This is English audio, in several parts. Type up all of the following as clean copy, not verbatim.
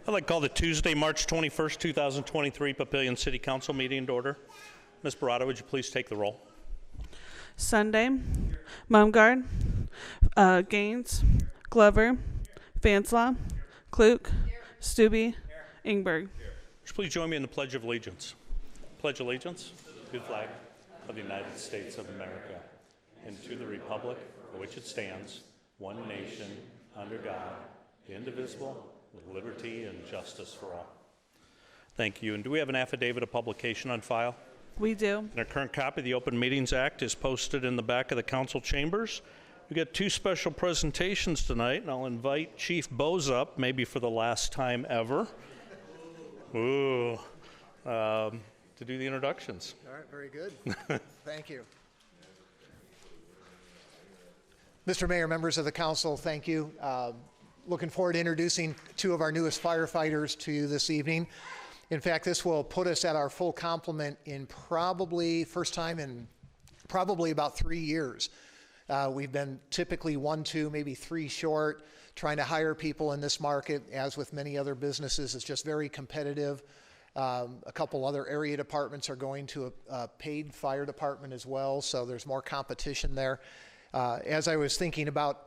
I'd like to call the Tuesday, March 21st, 2023 Papillion City Council meeting to order. Ms. Barata, would you please take the roll? Sunday, Mumgard, Gaines, Glover, Fanslaw, Klug, Stubbe, Ingberg. Would you please join me in the Pledge of Allegiance? Pledge allegiance to the flag of the United States of America and to the republic for which it stands, one nation, under God, indivisible, with liberty and justice for all. Thank you. And do we have an affidavit of publication on file? We do. And our current copy of the Open Meetings Act is posted in the back of the council chambers. We got two special presentations tonight, and I'll invite Chief Bose up, maybe for the last time ever, to do the introductions. All right, very good. Thank you. Mr. Mayor, members of the council, thank you. Looking forward to introducing two of our newest firefighters to you this evening. In fact, this will put us at our full complement in probably first time in probably about 3 years. We've been typically 1, 2, maybe 3 short, trying to hire people in this market. As with many other businesses, it's just very competitive. A couple other area departments are going to a paid fire department as well, so there's more competition there. As I was thinking about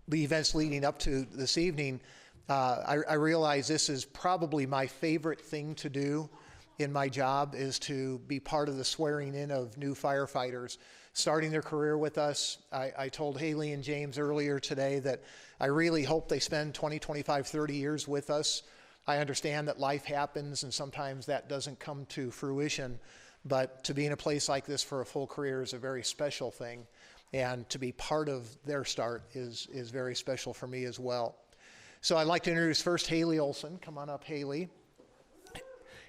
the events leading up to this evening, I realize this is probably my favorite thing to do in my job, is to be part of the swearing in of new firefighters starting their career with us. I told Haley and James earlier today that I really hope they spend 20, 25, 30 years with us. I understand that life happens and sometimes that doesn't come to fruition, but to be in a place like this for a full career is a very special thing. And to be part of their start is very special for me as well. So I'd like to introduce first Haley Olson. Come on up, Haley.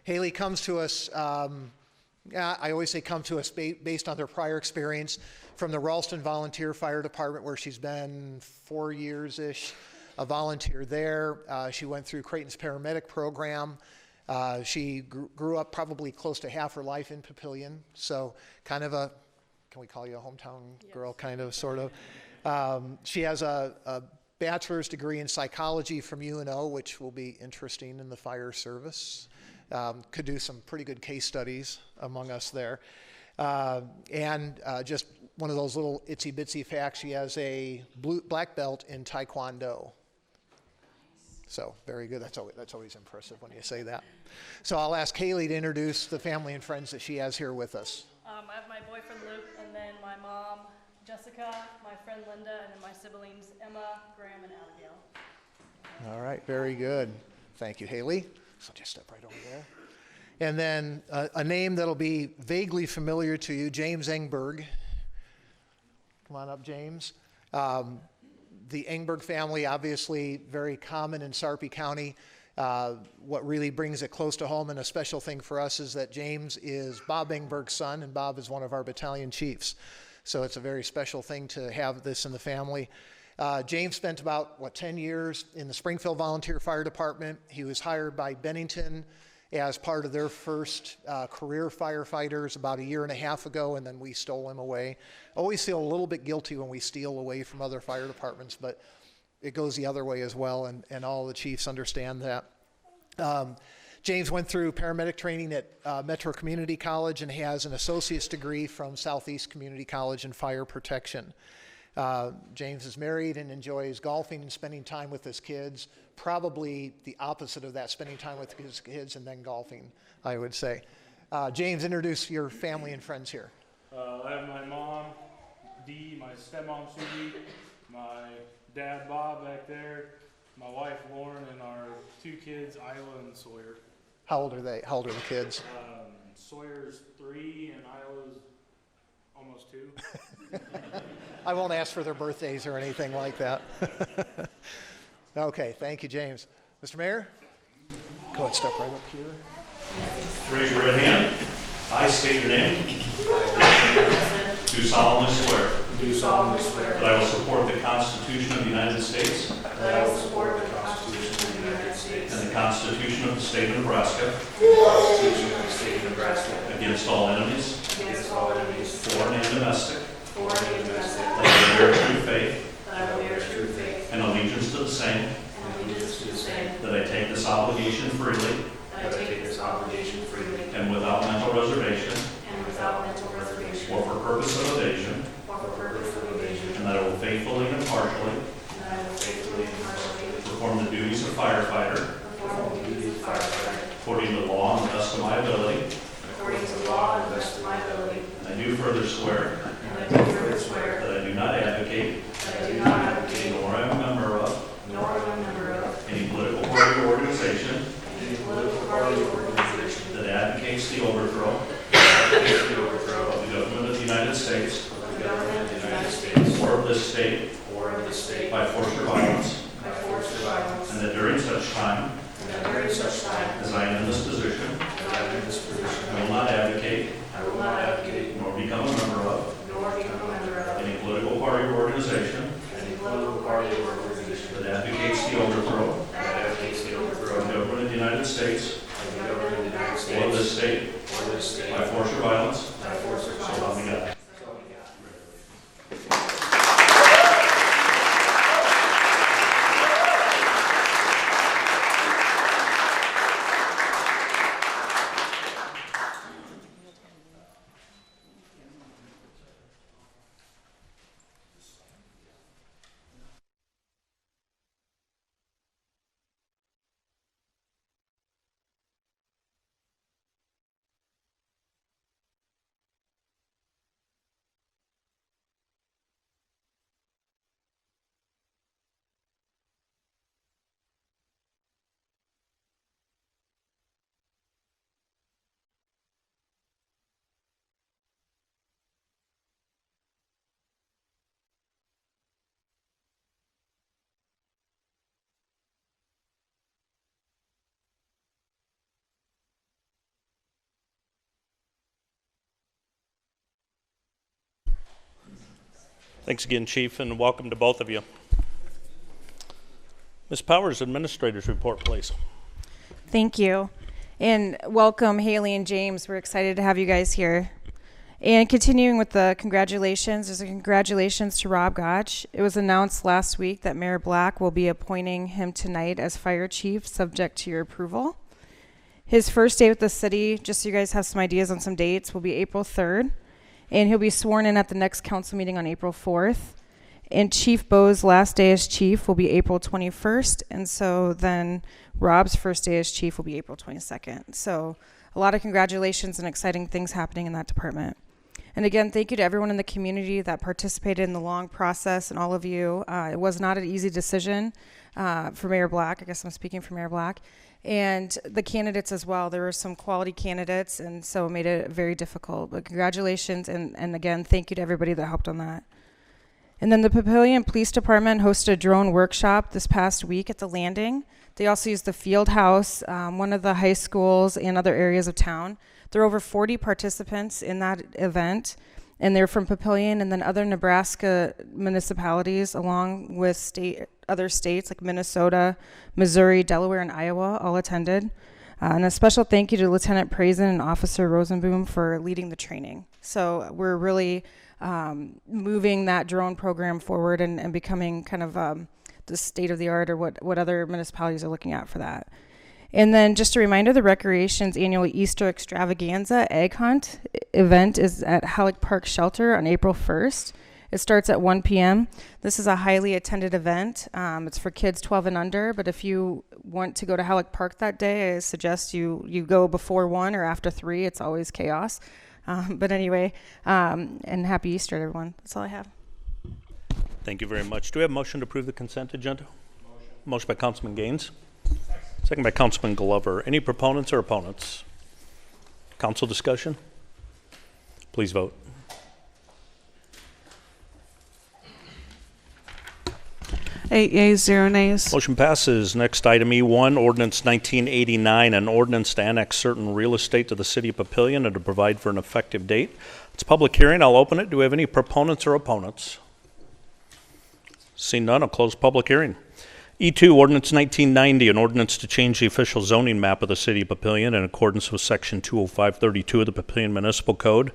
Haley comes to us, I always say come to us based on their prior experience from the Ralston Volunteer Fire Department, where she's been 4 years-ish, a volunteer there. She went through Creighton's paramedic program. She grew up probably close to half her life in Papillion, so kind of a, can we call you a hometown girl, kind of, sort of. She has a bachelor's degree in psychology from UNO, which will be interesting in the fire service. Could do some pretty good case studies among us there. And just one of those little itsy bitsy facts, she has a black belt in Taekwondo. So very good. That's always impressive when you say that. So I'll ask Haley to introduce the family and friends that she has here with us. I have my boyfriend Luke, and then my mom Jessica, my friend Linda, and then my siblings Emma, Graham, and Abigail. All right, very good. Thank you, Haley. So just step right over there. And then a name that'll be vaguely familiar to you, James Engberg. Come on up, James. The Engberg family, obviously very common in Sarpy County. What really brings it close to home and a special thing for us is that James is Bob Engberg's son, and Bob is one of our battalion chiefs. So it's a very special thing to have this in the family. James spent about, 10 years in the Springfield Volunteer Fire Department. He was hired by Bennington as part of their first career firefighters about 1.5 years ago, and then we stole him away. Always feel a little bit guilty when we steal away from other fire departments, but it goes the other way as well, and all the chiefs understand that. James went through paramedic training at Metro Community College and has an associate's degree from Southeast Community College in fire protection. James is married and enjoys golfing and spending time with his kids. Probably the opposite of that, spending time with his kids and then golfing, I would say. James, introduce your family and friends here. I have my mom, Dee, my stepmom, Susie, my dad, Bob, back there, my wife, Lauren, and our 2 kids, Isla and Sawyer. How old are they? How old are the kids? Sawyer's 3 and Isla's almost 2. I won't ask for their birthdays or anything like that. Okay, thank you, James. Mr. Mayor? Go ahead, step right up here. Raise your right hand. I state your name. Do solemnly swear. Do solemnly swear That I will support the Constitution of the United States That I will support the Constitution of the United States and the Constitution of the State of Nebraska and the Constitution of the State of Nebraska against all enemies, against all enemies, foreign and domestic, foreign and domestic, that I will bear true faith that I will bear true faith and allegiance to the same, and allegiance to the same, that I take the obligation freely that I take this obligation freely and without mental reservation and without mental reservation or for purpose of evasion, or for purpose of evasion, and that I will faithfully and impartially and that I will faithfully and impartially perform the duties of firefighter perform the duties of firefighter according to law and the best of my ability. according to law and the best of my ability. And I do further swear And I do further swear that I do not advocate, that I do not advocate nor am a member of, nor am I a member of any political party or organization any political party or organization that advocates the overthrow that advocates the overthrow of the government of the United States of the government of the United States or of this state or of this state by force or violence, by force or violence, and that during such time and that during such time as I am in this position, as I am in this position, I will not advocate I will not advocate nor become a member of nor become a member of any political party or organization any political party or organization that advocates the overthrow that advocates the of overthrow the government of the United States of the government of the United or of States this state or this state by force or violence, by force or so help me violence. God. Thanks again, Chief, and welcome to both of you. Ms. Powers, Administrator's Report, please. Thank you. And welcome, Haley and James. We're excited to have you guys here. And continuing with the congratulations, there's a congratulations to Rob Gotch. It was announced last week that Mayor Black will be appointing him tonight as fire chief, subject to your approval. His first day with the city, just so you guys have some ideas on some dates, will be April 3rd. And he'll be sworn in at the next council meeting on April 4th. And Chief Bo's last day as chief will be April 21st. And so then Rob's first day as chief will be April 22nd. So a lot of congratulations and exciting things happening in that department. And again, thank you to everyone in the community that participated in the long process and all of you. It was not an easy decision for Mayor Black. I guess I'm speaking for Mayor Black. And the candidates as well. There were some quality candidates, and so it made it very difficult. But congratulations, and again, thank you to everybody that helped on that. And then the Papillion Police Department hosted a drone workshop this past week at the Landing. They also used the field house, one of the high schools and other areas of town. There were over 40 participants in that event, and they're from Papillion and then other Nebraska municipalities, along with other states like Minnesota, Missouri, Delaware, and Iowa all attended. And a special thank you to Lieutenant Prazen and Officer Rosenboom for leading the training. So we're really moving that drone program forward and becoming kind of the state of the art, or what other municipalities are looking at for that. And then just a reminder, the Recreation's annual Easter Extravaganza Egg Hunt event is at Halleck Park Shelter on April 1st. It starts at 1 p.m. This is a highly attended event. It's for kids 12 and under, but if you want to go to Halleck Park that day, I suggest you go before 1 or after 3. It's always chaos. But anyway, and happy Easter, everyone. That's all I have. Thank you very much. Do we have a motion to approve the consent agenda? Motion by Councilman Gaines. Second by Councilman Glover. Any proponents or opponents? Council discussion? Please vote. Eight yeas, 0 nays. Motion passes. Next item E1, Ordinance 1989, an ordinance to annex certain real estate to the city of Papillion and to provide for an effective date. It's a public hearing. I'll open it. Do we have any proponents or opponents? Seeing none, I'll close public hearing. E2, Ordinance 1990, an ordinance to change the official zoning map of the city of Papillion in accordance with Section 20532 of the Papillion Municipal Code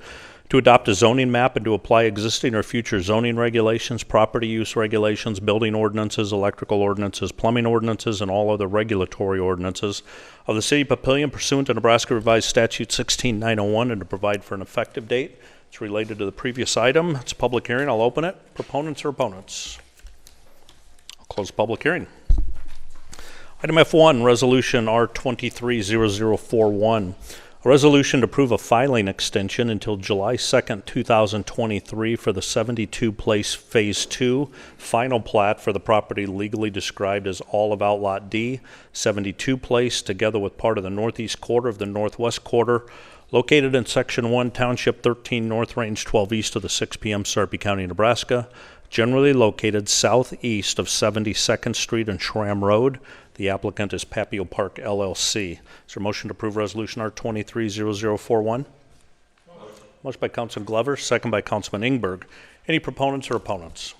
to adopt a zoning map and to apply existing or future zoning regulations, property use regulations, building ordinances, electrical ordinances, plumbing ordinances, and all other regulatory ordinances of the City of Papillion pursuant to Nebraska Revised Statute 16901 and to provide for an effective date. It's related to the previous item. It's a public hearing. I'll open it. Proponents or opponents? I'll close the public hearing. Item F1, Resolution R230041. A resolution to approve a filing extension until July 2nd, 2023 for the 72 Place Phase 2 final plat for the property legally described as all of Outlot D, 72 Place, together with part of the northeast quarter of the northwest quarter, located in Section 1, Township 13, North Range 12 east of the 6 p.m. Sarpy County, Nebraska, generally located southeast of 72nd Street and Schramm Road. The applicant is Papillion Park, LLC. Is there a motion to approve Resolution R230041? Motion by Councilman Glover, second by Councilman Ingberg. Any proponents or opponents?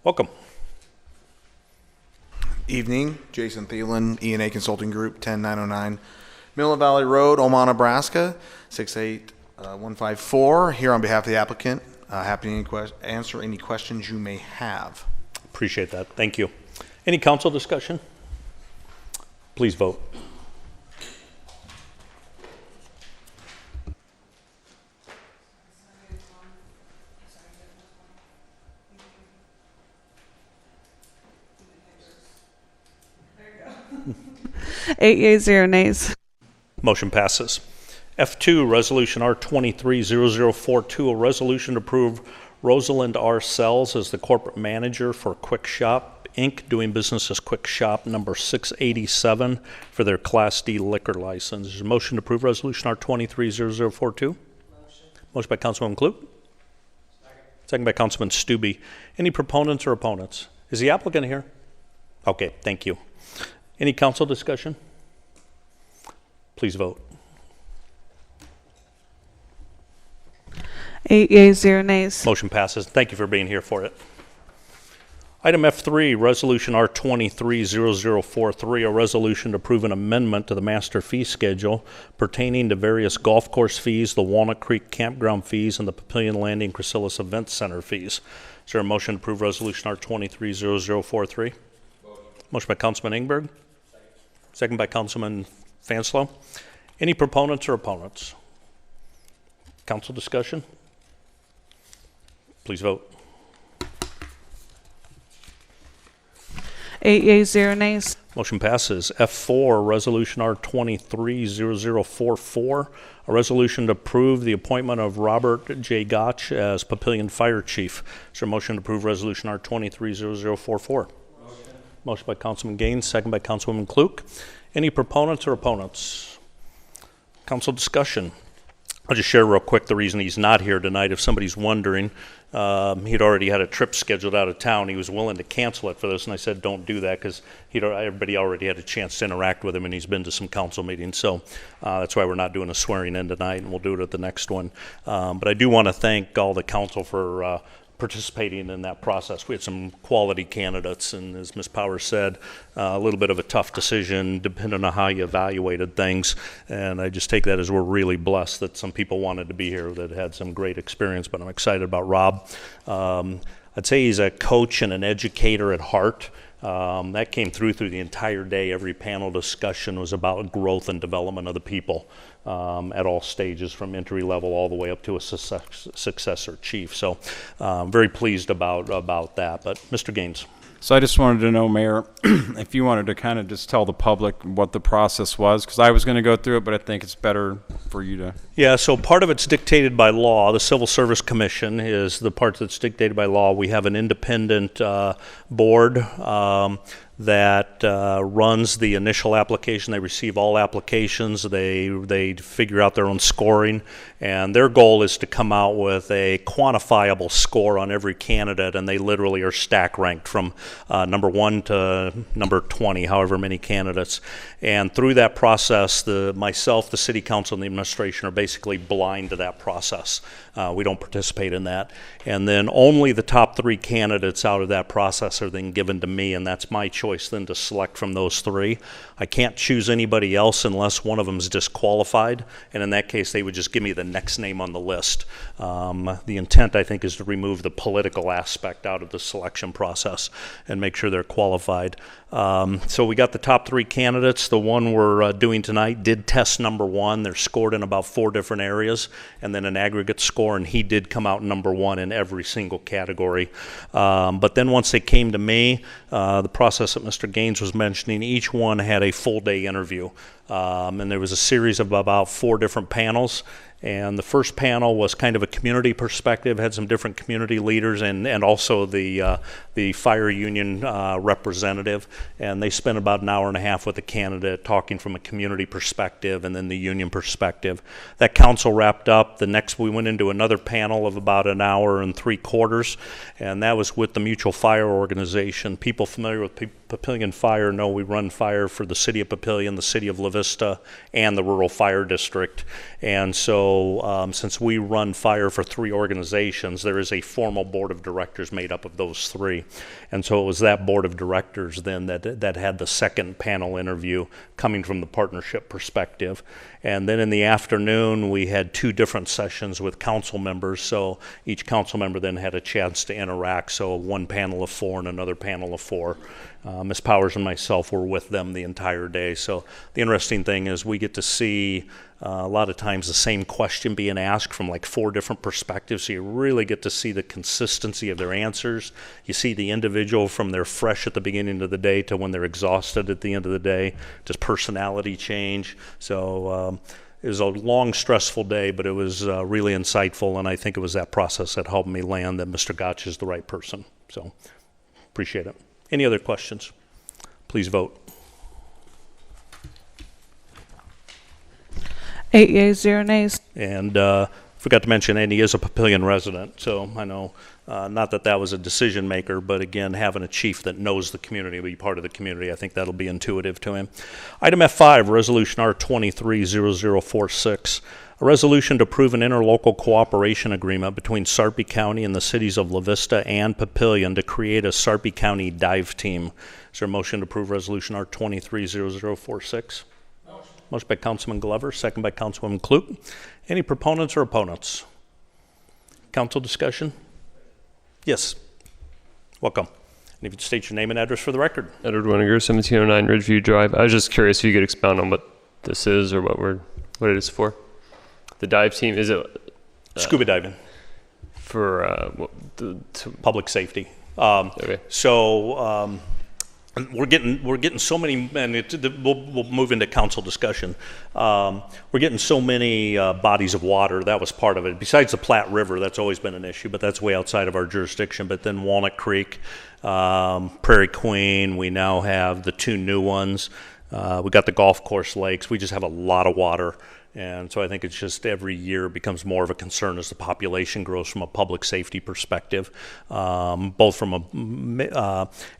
Welcome. Evening, Jason Thielen, E&A Consulting Group, 10909 Mill Valley Road, Omaha, Nebraska, 68154. Here on behalf of the applicant, happy to answer any questions you may have. Appreciate that. Thank you. Any council discussion? Please vote. Eight yeas, 0 nays. Motion passes. F2, Resolution R230042, a resolution to approve Rosalind R. Sells as the corporate manager for Quick Shop Inc., doing business as Quick Shop number 687 for their Class D liquor license. Is there a motion to approve Resolution R230042? Motion by Councilman Klug. Second by Councilman Stubbe. Any proponents or opponents? Is the applicant here? Okay, thank you. Any council discussion? Please vote. 8 yeas, 0 nays. Motion passes. Thank you for being here for it. Item F3, Resolution R230043, a resolution to approve an amendment to the master fee schedule pertaining to various golf course fees, the Walnut Creek campground fees, and the Papillion Landing Chrysalis Event Center fees. Is there a motion to approve Resolution R230043? Motion by Councilman Ingberg. Second by Councilman Fanslow. Any proponents or opponents? Council discussion? Please vote. 8 yeas, 0 nays. Motion passes. F4, Resolution R230044, a resolution to approve the appointment of Robert J. Gotch as Papillion Fire Chief. Is there a motion to approve Resolution R230044? Motion by Councilman Gaines, second by Councilwoman Klug. Any proponents or opponents? Council discussion. I'll just share real quick the reason he's not here tonight. If somebody's wondering, he'd already had a trip scheduled out of town. He was willing to cancel it for this, and I said, don't do that, because everybody already had a chance to interact with him, and he's been to some council meetings. So that's why we're not doing a swearing in tonight, and we'll do it at the next one. But I do want to thank all the council for participating in that process. We had some quality candidates, and as Ms. Powers said, a little bit of a tough decision depending on how you evaluated things, and I just take that as we're really blessed that some people wanted to be here that had some great experience, but I'm excited about Rob. I'd say he's a coach and an educator at heart. That came through the entire day. Every panel discussion was about growth and development of the people at all stages, from entry level all the way up to a successor chief. So very pleased about that. But Mr. Gaines. So I just wanted to know, Mayor, if you wanted to kind of just tell the public what the process was, because I was going to go through it, but I think it's better for you to. Yeah, so part of it's dictated by law. The Civil Service Commission is the part that's dictated by law. We have an independent board that runs the initial application. They receive all applications. They figure out their own scoring, and their goal is to come out with a quantifiable score on every candidate, and they literally are stack ranked from number 1 to number 20, however many candidates. And through that process, myself, the City Council, and the administration are basically blind to that process. We don't participate in that. And then only the top 3 candidates out of that process are then given to me, and that's my choice choice then to select from those three. I can't choose anybody else unless one of them is disqualified, and in that case, they would just give me the next name on the list. The intent, I think, is to remove the political aspect out of the selection process and make sure they're qualified. So we got the top three candidates. The one we're doing tonight did test number one. They're scored in about 4 different areas, and then an aggregate score, and he did come out number one in every single category. But then once they came to me, the process that Mr. Gaines was mentioning, each one had a full day interview. And there was a series of about 4 different panels. And the first panel was kind of a community perspective, had some different community leaders and also the fire union representative. And they spent about an hour and a half with the candidate talking from a community perspective and then the union perspective. That council wrapped up. The next, we went into another panel of about an hour and 3/4, and that was with the Mutual Fire Organization. People familiar with Papillion Fire know we run fire for the city of Papillion, the city of La Vista, and the rural fire district. And so since we run fire for 3 organizations, there is a formal board of directors made up of those 3. And so it was that board of directors then that had the second panel interview coming from the partnership perspective. And then in the afternoon, we had 2 different sessions with council members. So each council member then had a chance to interact. So one panel of 4 and another panel of 4. Ms. Powers and myself were with them the entire day. So the interesting thing is we get to see a lot of times the same question being asked from like 4 different perspectives. So you really get to see the consistency of their answers. You see the individual from they're fresh at the beginning of the day to when they're exhausted at the end of the day. Does personality change? So it was a long, stressful day, but it was really insightful, and I think it was that process that helped me land that Mr. Gotch is the right person. So appreciate it. Any other questions? Please vote. 8 yeas, 0 nays. And forgot to mention, Andy is a Papillion resident, so I know, not that that was a decision maker, but again, having a chief that knows the community, be part of the community, I think that'll be intuitive to him. Item F5, Resolution R230046. A resolution to approve an interlocal cooperation agreement between Sarpy County and the cities of La Vista and Papillion to create a Sarpy County dive team. Is there a motion to approve Resolution R230046? Motion by Councilman Glover, second by Councilwoman Kloop. Any proponents or opponents? Council discussion? Yes. Welcome. And if you'd state your name and address for the record. Edward Winiger, 1709 Ridgeview Drive. I was just curious if you could expound on what this is or what it is for. The dive team, is it Scuba diving. For Public safety. Okay. So we're getting so many, and we'll move into council discussion. We're getting so many bodies of water. That was part of it. Besides the Platte River, that's always been an issue, but that's way outside of our jurisdiction. But then Walnut Creek, Prairie Queen, we now have the 2 new ones. We got the golf course lakes. We just have a lot of water. And so I think it's just every year becomes more of a concern as the population grows from a public safety perspective, both from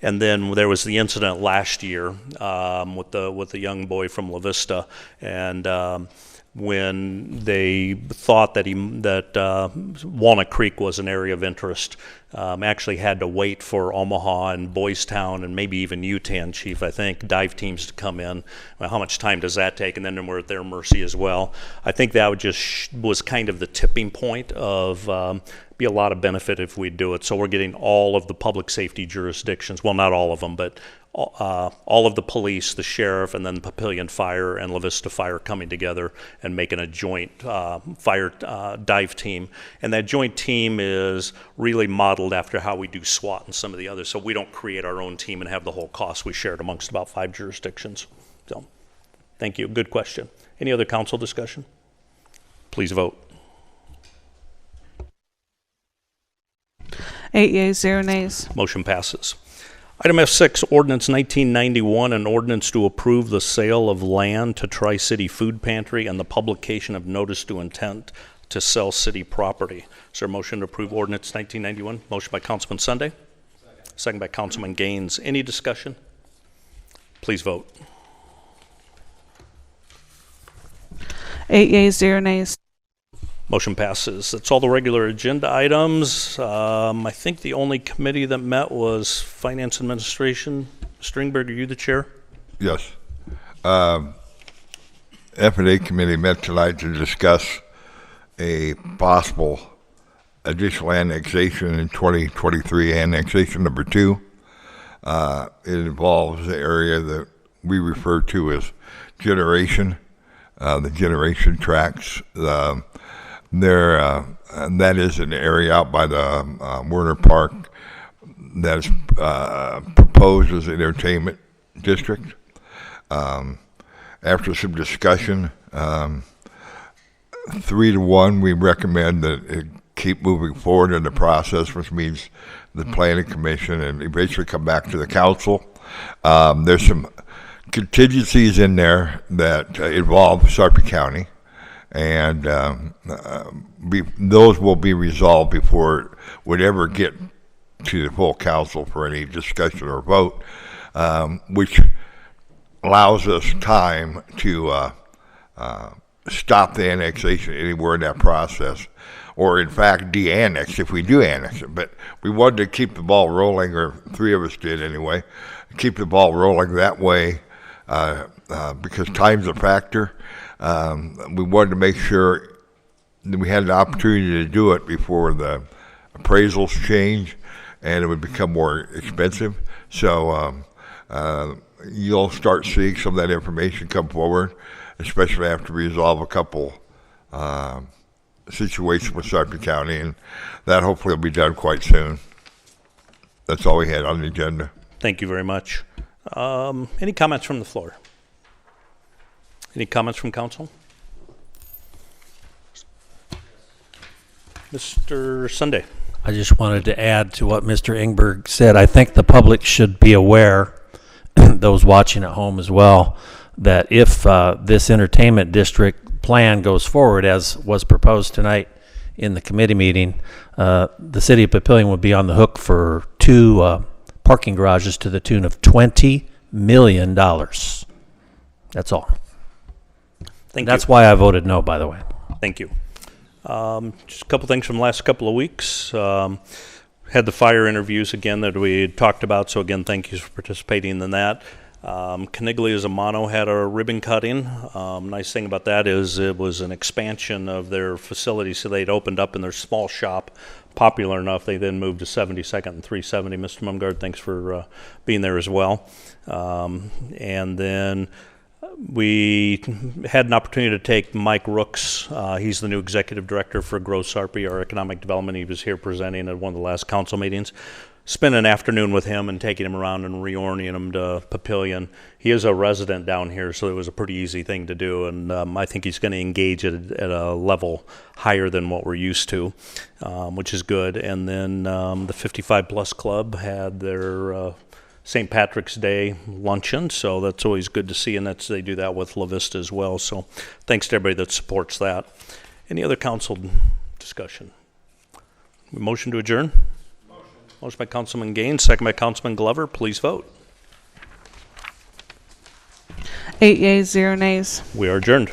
and then there was the incident last year with the young boy from La Vista, and when they thought that Walnut Creek was an area of interest, actually had to wait for Omaha and Boys Town and maybe even Utan, Chief, I think, dive teams to come in. Well, how much time does that take? And then we're at their mercy as well. I think that was kind of the tipping point of be a lot of benefit if we do it. So we're getting all of the public safety jurisdictions, well, not all of them, but all of the police, the sheriff, and then Papillion Fire and La Vista Fire coming together and making a joint fire dive team. And that joint team is really modeled after how we do SWAT and some of the others. So we don't create our own team and have the whole cost. We share it amongst about 5 jurisdictions. So thank you. Good question. Any other council discussion? Please vote. 8 yeas, 0 nays. Motion passes. Item F6, Ordinance 1991, an ordinance to approve the sale of land to Tri-City Food Pantry and the publication of notice to intent to sell city property. Is there a motion to approve Ordinance 1991? Motion by Councilman Sunday. Second by Councilman Gaines. Any discussion? Please vote. 8 yeas, 0 nays. Motion passes. That's all the regular agenda items. I think the only committee that met was Finance Administration. Mr. Ingberg, are you the chair? Yes. F&A committee met tonight to discuss a possible additional annexation in 2023, annexation number 2. It involves the area that we refer to as generation, the generation tracks. That is an area out by the Werner Park that is proposed as an entertainment district. After some discussion, 3-1, we recommend that it keep moving forward in the process, which means the planning commission and eventually come back to the council. There's some contingencies in there that involve Sarpy County, and those will be resolved before it would ever get to the full council for any discussion or vote, which allows us time to stop the annexation anywhere in that process, or in fact de-annex if we do annex it. But we wanted to keep the ball rolling, or 3 of us did anyway, keep the ball rolling that way because time's a factor. We wanted to make sure that we had an opportunity to do it before the appraisals change and it would become more expensive. So you'll start seeing some of that information come forward, especially after we resolve a couple situations with Sarpy County, and that hopefully will be done quite soon. That's all we had on the agenda. Thank you very much. Any comments from the floor? Any comments from council? Mr. Sunday. I just wanted to add to what Mr. Ingberg said. I think the public should be aware, those watching at home as well, that if this entertainment district plan goes forward as was proposed tonight in the committee meeting, the city of Papillion would be on the hook for 2 parking garages to the tune of $20 million. That's all. That's why I voted no, by the way. Thank you. Just a couple things from the last couple of weeks. Had the fire interviews again that we had talked about, so again, thank you for participating in that. Caniglia's Amano had a ribbon cutting. Nice thing about that is it was an expansion of their facility, so they'd opened up in their small shop, popular enough, they then moved to 72nd and 370. Mr. Mumgard, thanks for being there as well. And then we had an opportunity to take Mike Rooks. He's the new executive director for Grow Sarpy, our economic development. He was here presenting at one of the last council meetings. Spent an afternoon with him and taking him around and reorienting him to Papillion. He is a resident down here, so it was a pretty easy thing to do, and I think he's going to engage at a level higher than what we're used to, which is good. And then the 55 Plus Club had their St. Patrick's Day luncheon, so that's always good to see, and they do that with La Vista as well. So thanks to everybody that supports that. Any other council discussion? Motion to adjourn? Motion by Councilman Gaines, second by Councilman Glover. Please vote. 8 yeas, 0 nays. We are adjourned.